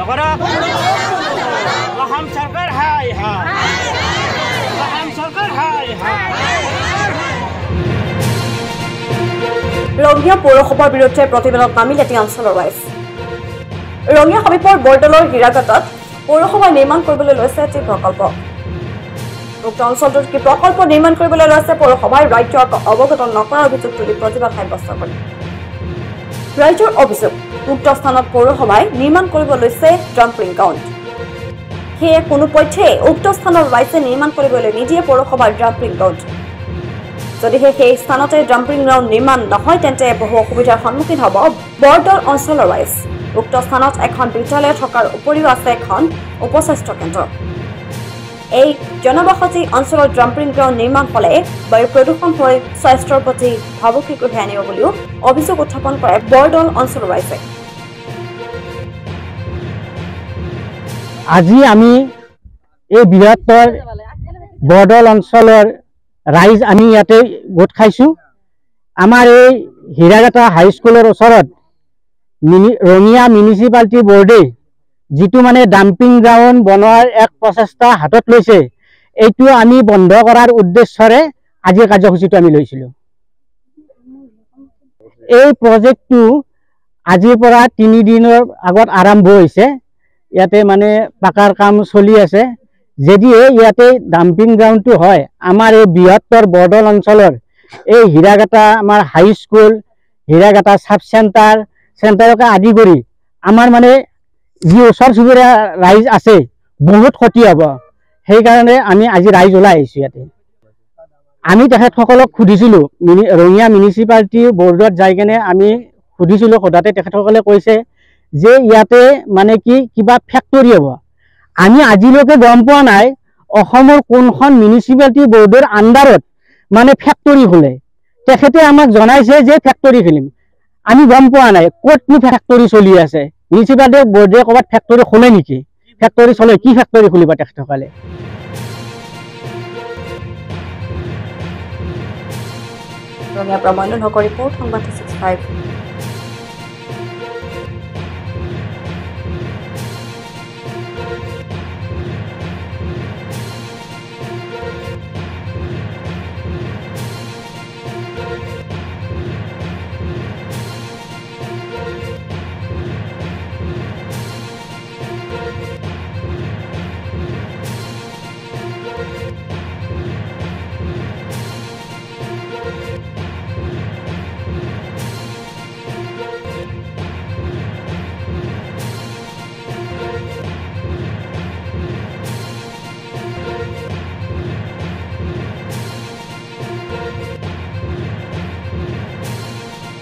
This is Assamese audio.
हम सरकार हाय हाय हम सरकार हाय हाय ৰঙিয়া পৌৰসভাৰ বিৰুদ্ধে প্ৰতিবাদত নামিল এটি অঞ্চলৰ ৰাইজ ৰঙিয়া সমীপৰ বৰদলৰ হীৰাঘাটত পৌৰসভাই নিৰ্মাণ কৰিবলৈ লৈছে এটি প্ৰকল্প উক্ত অঞ্চলটোত কি প্ৰকল্প নিৰ্মাণ কৰিবলৈ লৈছে পৌৰসভাই ৰাজ্যক অৱগত নকৰাৰ অভিযোগ তুলি প্ৰতিবাদ সাব্যস্ত কৰে ৰাজ্যৰ অভিযোগ উক্ত স্থানত পৌৰসভাই নিৰ্মাণ কৰিব লৈছে ডাম্পিং গ্ৰাউণ্ড সেয়ে কোনো পক্ষে উক্ত স্থানৰ ৰাইজে নিৰ্মাণ কৰিবলৈ নিদিয়ে পৌৰসভাৰ ডাম্পিং গ্ৰাউণ্ড যদিহে সেই স্থানতে ডাম্পিং গ্ৰাউণ্ড নিৰ্মাণ নহয় তেন্তে বহু অসুবিধাৰ সন্মুখীন হ'ব বৰদল অঞ্চলৰ ৰাইজ উক্ত স্থানত এখন বিদ্যালয় থকাৰ উপৰিও আছে এখন উপস্বাস্থ্য কেন্দ্ৰ এই জনবসতি অঞ্চলত ডাম্পিং গ্ৰাউণ্ড নিৰ্মাণ হ'লে বায়ু প্ৰদূষণ হৈ স্বাস্থ্যৰ প্ৰতি ভাবুকি কঢ়িয়াই আনিব বুলিও অভিযোগ উত্থাপন কৰে বৰদল অঞ্চলৰ ৰাইজে আজি আমি এই বৃহত্তৰ বৰদল অঞ্চলৰ ৰাইজ আমি ইয়াতে গোট খাইছোঁ আমাৰ এই হীৰাঘাটা হাইস্কুলৰ ওচৰত ৰঙিয়া মিউনিচিপালিটি বৰ্ডে যিটো মানে ডাম্পিং গ্ৰাউণ্ড বনোৱাৰ এক প্ৰচেষ্টা হাতত লৈছে এইটো আমি বন্ধ কৰাৰ উদ্দেশ্যৰে আজিৰ কাৰ্যসূচীটো আমি লৈছিলোঁ এই প্ৰজেক্টটো আজিৰ পৰা 3 দিনৰ আগত আৰম্ভ হৈছে ইয়াতে মানে পাকাৰ কাম চলি আছে যদিহে ইয়াতে ডাম্পিং গ্ৰাউণ্ডটো হয় আমাৰ এই বৃহত্তৰ বৰদল অঞ্চলৰ এই হীৰাঘাটা আমাৰ হাইস্কুল হীৰাঘাটা সাব চেণ্টাৰকে আদি কৰি আমাৰ মানে যি ওচৰ চুবুৰীয়া ৰাইজ আছে বহুত ক্ষতি হ'ব সেইকাৰণে আমি আজি ৰাইজ ওলাই আহিছোঁ ইয়াতে আমি তেখেতসকলক সুধিছিলোঁ ৰঙিয়া মিউনিচিপালিটি বৰ্ডত যাই কেনে আমি সুধিছিলোঁ সোধাতে তেখেতসকলে কৈছে যে ইয়াতে মানে কি কিবা ফেক্টৰী হ'ব আমি আজিলৈকে গম পোৱা নাই অসমৰ কোনখন মিউনিচিপালিটি বৰ্ডৰ আণ্ডাৰত মানে ফেক্টৰী খোলে তেখেতে আমাক জনাইছে যে ফেক্টৰী খুলিম আমি গম পোৱা নাই ক'তনো ফেক্টৰী চলি আছে মিউনিচিপালিটি বৰ্ডে ক'ৰবাত ফেক্টৰী খোলে নেকি ফেক্টৰী চলে কি ফেক্টৰী খুলিব তেখেতসকলে ৰঙিয়া প্ৰমণ্ড নগৰ ৰিপৰ্ট সংবাদ 65